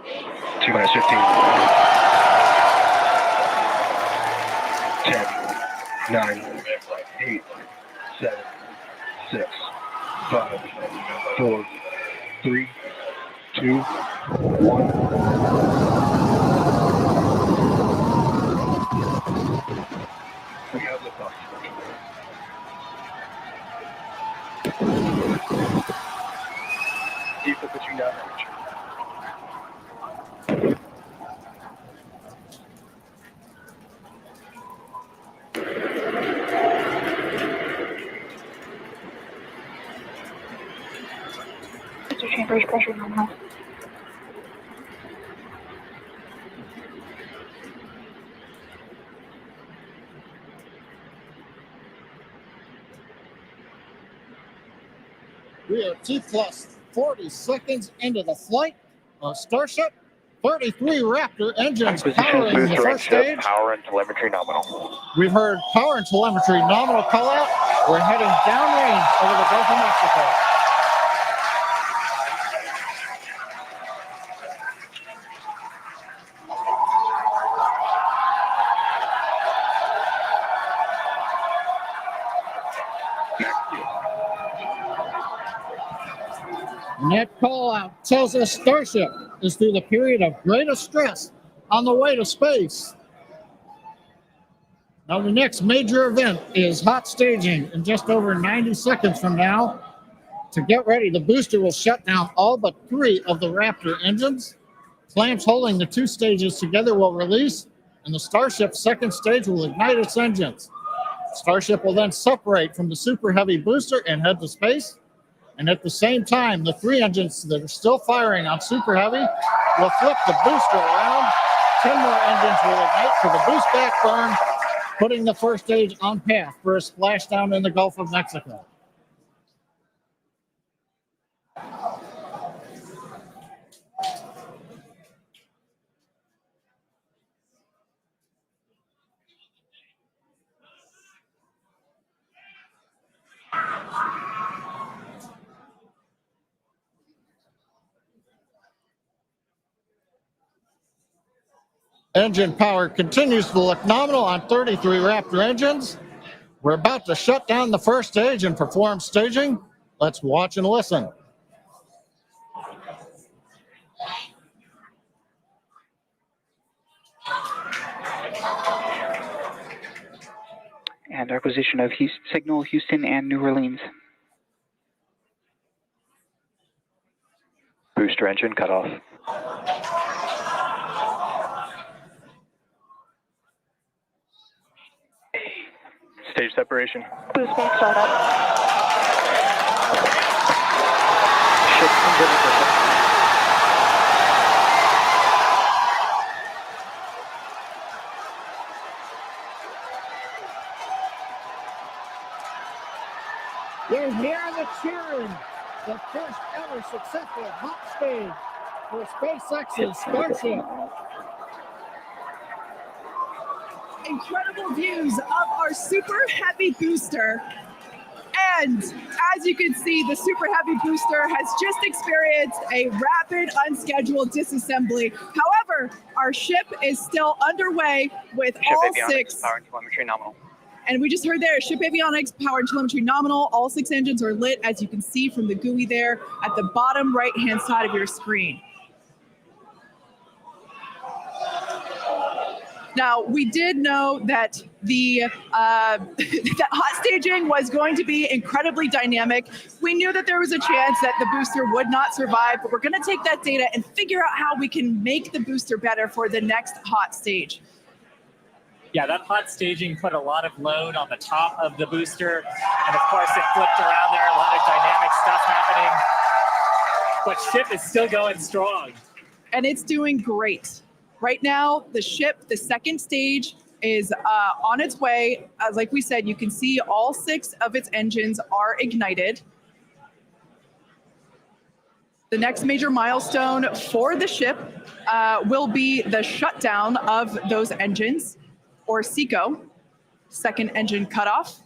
T minus 15. 10, 9, 8, 7, 6, 5, 4, 3, 2, 1. We have the bus. Vehicle pitching down range. Chambers pressure nominal. We are T plus 40 seconds into the flight of Starship. 33 Raptor engines powering the first stage. Power and telemetry nominal. We've heard power and telemetry nominal call out. We're heading downrange over the Gulf of Mexico. And that call out tells us Starship is through the period of greatest stress on the way to space. Now the next major event is hot staging in just over 90 seconds from now. To get ready, the booster will shut down all but 3 of the Raptor engines. Clamps holding the 2 stages together will release, and the Starship's second stage will ignite its engines. Starship will then separate from the Super Heavy booster and head to space. And at the same time, the 3 engines that are still firing on Super Heavy will flip the booster around. 10 more engines will ignite for the boost back burn, putting the first stage on path for a splashdown in the Gulf of Mexico. Engine power continues to look nominal on 33 Raptor engines. We're about to shut down the first stage and perform staging. Let's watch and listen. And acquisition of signal Houston and New Orleans. Booster engine cut off. Stage separation. Boost back startup. Ship engine ignition. You hear the cheering. The first ever successful hot stage for SpaceX's Starship. Incredible views of our Super Heavy booster. And as you can see, the Super Heavy booster has just experienced a rapid, unscheduled disassembly. However, our ship is still underway with Ship all avionics, 6. Power and telemetry nominal. And we just heard there, ship avionics, power and telemetry nominal. All 6 engines are lit, as you can see from the GUI there at the bottom right-hand side of your screen. Now, we did know that the that hot staging was going to be incredibly dynamic. We knew that there was a chance that the booster would not survive, but we're going to take that data and figure out how we can make the booster better for the next hot stage. Yeah, that hot staging put a lot of load on the top of the booster, and of course it flipped around there, a lot of dynamic stuff happening. But ship is still going strong. And it's doing great. Right now, the ship, the second stage, is on its way. Like we said, you can see all 6 of its engines are ignited. The next major milestone for the ship will be the shutdown of those engines, or SECO, second engine cutoff,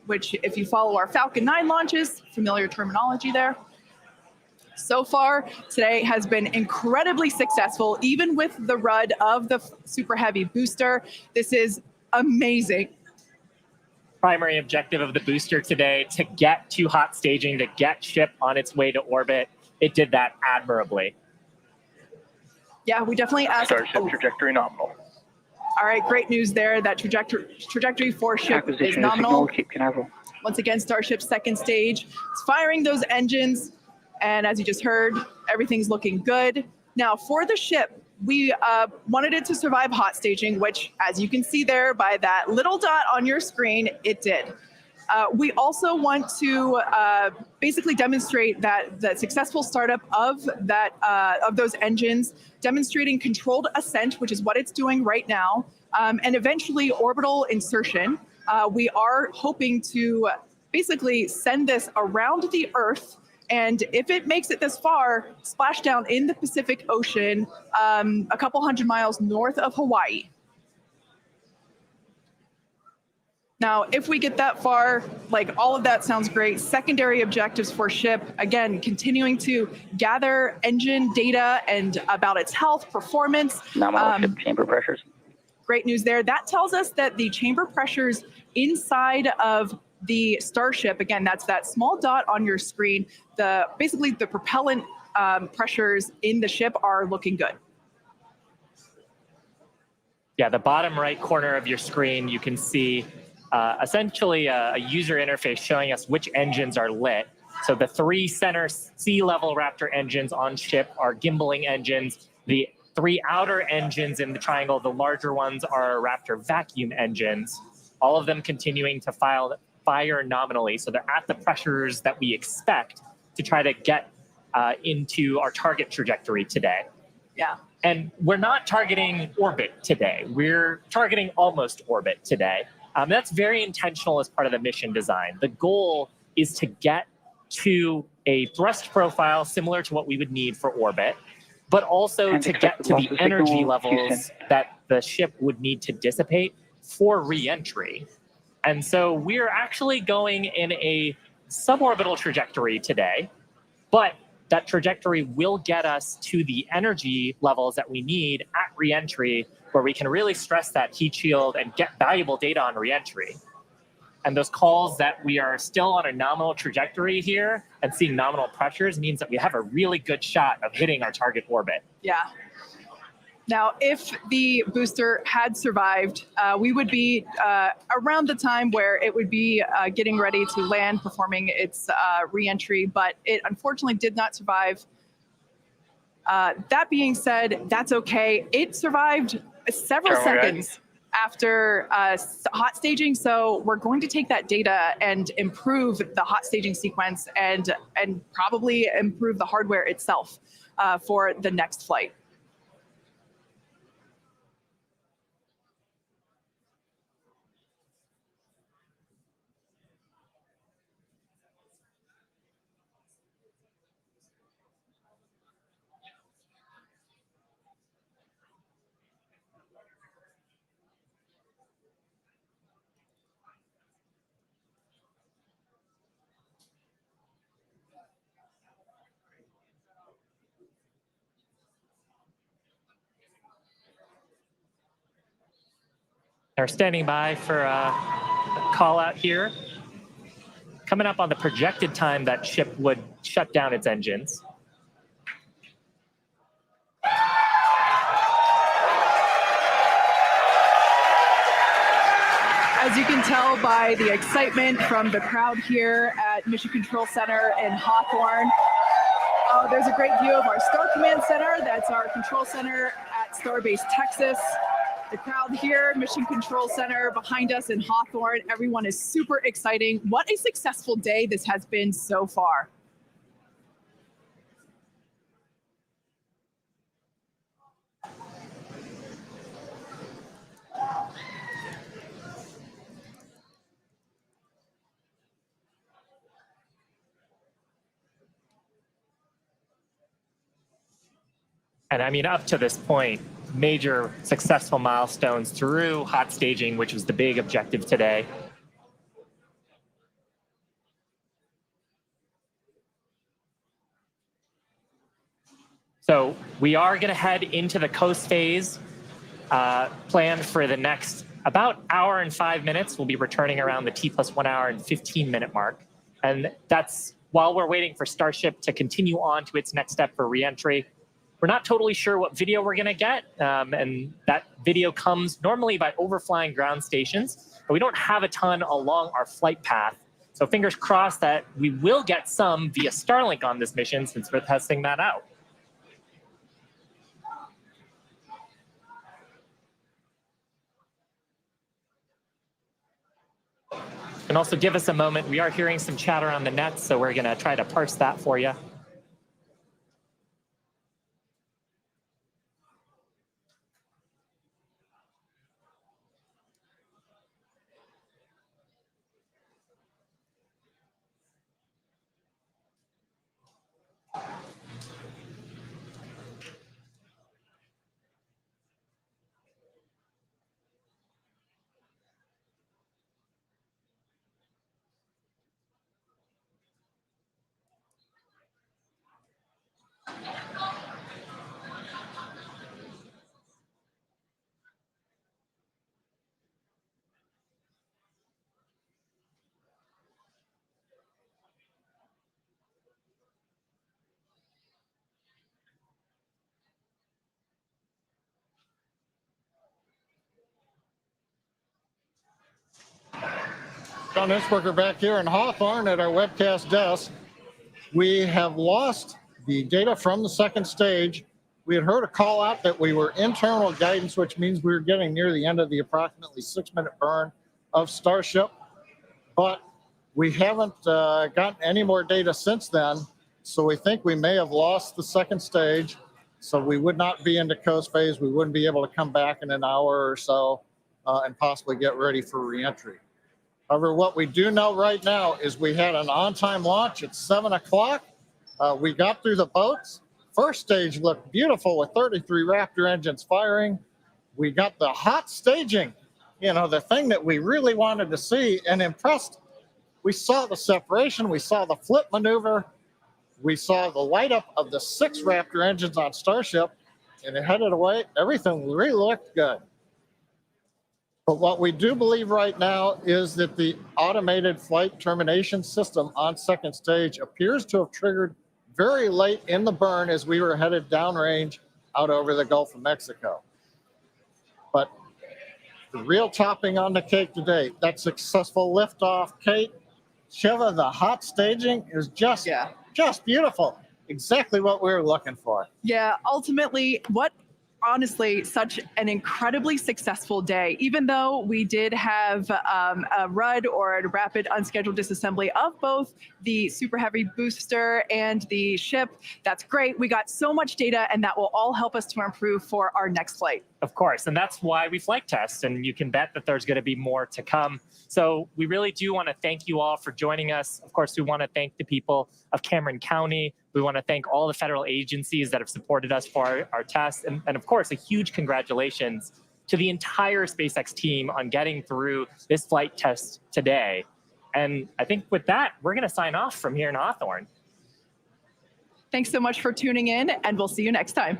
which if you follow our Falcon 9 launches, familiar terminology there. So far, today has been incredibly successful, even with the RUD of the Super Heavy booster. This is amazing. Primary objective of the booster today, to get to hot staging, to get ship on its way to orbit. It did that admirably. Yeah, we definitely asked. Starship trajectory nominal. All right, great news there. That trajectory for ship is Acquisition of nominal. signal, Cape Canaveral. Once again, Starship's second stage. It's firing those engines. And as you just heard, everything's looking good. Now for the ship, we wanted it to survive hot staging, which as you can see there by that little dot on your screen, it did. We also want to basically demonstrate that the successful startup of those engines, demonstrating controlled ascent, which is what it's doing right now, and eventually orbital insertion. We are hoping to basically send this around the Earth, and if it makes it this far, splash down in the Pacific Ocean, a couple hundred miles north of Hawaii. Now, if we get that far, like all of that sounds great. Secondary objectives for ship, again, continuing to gather engine data and about its health, performance. Nominal ship chamber pressures. Great news there. That tells us that the chamber pressures inside of the Starship, again, that's that small dot on your screen, basically the propellant pressures in the ship are looking good. Yeah, the bottom right corner of your screen, you can see essentially a user interface showing us which engines are lit. So the 3 center sea level Raptor engines on ship are gimbaling engines. The 3 outer engines in the triangle, the larger ones, are Raptor vacuum engines, all of them continuing to fire nominally. So they're at the pressures that we expect to try to get into our target trajectory today. Yeah. And we're not targeting orbit today. We're targeting almost orbit today. That's very intentional as part of the mission design. The goal is to get to a thrust profile similar to what we would need for orbit, but also to get to the energy levels that the ship would need to dissipate for re-entry. And so we're actually going in a suborbital trajectory today, but that trajectory will get us to the energy levels that we need at re-entry, where we can really stress that heat shield and get valuable data on re-entry. And those calls that we are still on a nominal trajectory here and seeing nominal pressures means that we have a really good shot of hitting our target orbit. Yeah. Now, if the booster had survived, we would be around the time where it would be getting ready to land, performing its re-entry, but it unfortunately did not survive. That being said, that's okay. It survived several seconds after hot staging, so we're going to take that data and improve the hot staging sequence and probably improve the hardware itself for the next flight. Are standing by for a call out here. Coming up on the projected time that ship would shut down its engines. As you can tell by the excitement from the crowd here at Mission Control Center in Hawthorne, there's a great view of our Star Command Center. That's our control center at Starbase, Texas. The crowd here, Mission Control Center behind us in Hawthorne. Everyone is super exciting. What a successful day this has been so far. And I mean, up to this point, major successful milestones through hot staging, which was the big objective today. We are going to head into the coast phase planned for the next about hour and 5 minutes. We'll be returning around the T+1 hour and 15-minute mark. And that's while we're waiting for Starship to continue on to its next step for reentry. We're not totally sure what video we're going to get, and that video comes normally by overflying ground stations, but we don't have a ton along our flight path. So fingers crossed that we will get some via Starlink on this mission since we're testing that out. And also give us a moment. We are hearing some chatter on the net, so we're going to try to parse that for you. John Innsbrucker back here in Hawthorne at our webcast desk. We have lost the data from the second stage. We had heard a call out that we were internal guidance, which means we were getting near the end of the approximately 6-minute burn of Starship, but we haven't gotten any more data since then. So we think we may have lost the second stage. So we would not be into coast phase. We wouldn't be able to come back in an hour or so and possibly get ready for reentry. However, what we do know right now is we had an on-time launch at 7 o'clock. We got through the boats. First stage looked beautiful with 33 Raptor engines firing. We got the hot staging, you know, the thing that we really wanted to see and impressed. We saw the separation. We saw the flip maneuver. We saw the light up of the 6 Raptor engines on Starship, and it headed away. Everything really looked good. But what we do believe right now is that the automated flight termination system on second stage appears to have triggered very late in the burn as we were headed downrange out over the Gulf of Mexico. But the real topping on the cake today, that successful liftoff, Kate, Shiva, the hot staging is just beautiful. Exactly what we were looking for. Yeah, ultimately, honestly, such an incredibly successful day. Even though we did have a RUD or a rapid unscheduled disassembly of both the Super Heavy booster and the ship, that's great. We got so much data, and that will all help us to improve for our next flight. Of course, and that's why we flight test, and you can bet that there's going to be more to come. So we really do want to thank you all for joining us. Of course, we want to thank the people of Cameron County. We want to thank all the federal agencies that have supported us for our test. And of course, a huge congratulations to the entire SpaceX team on getting through this flight test today. And I think with that, we're going to sign off from here in Hawthorne. Thanks so much for tuning in, and we'll see you next time.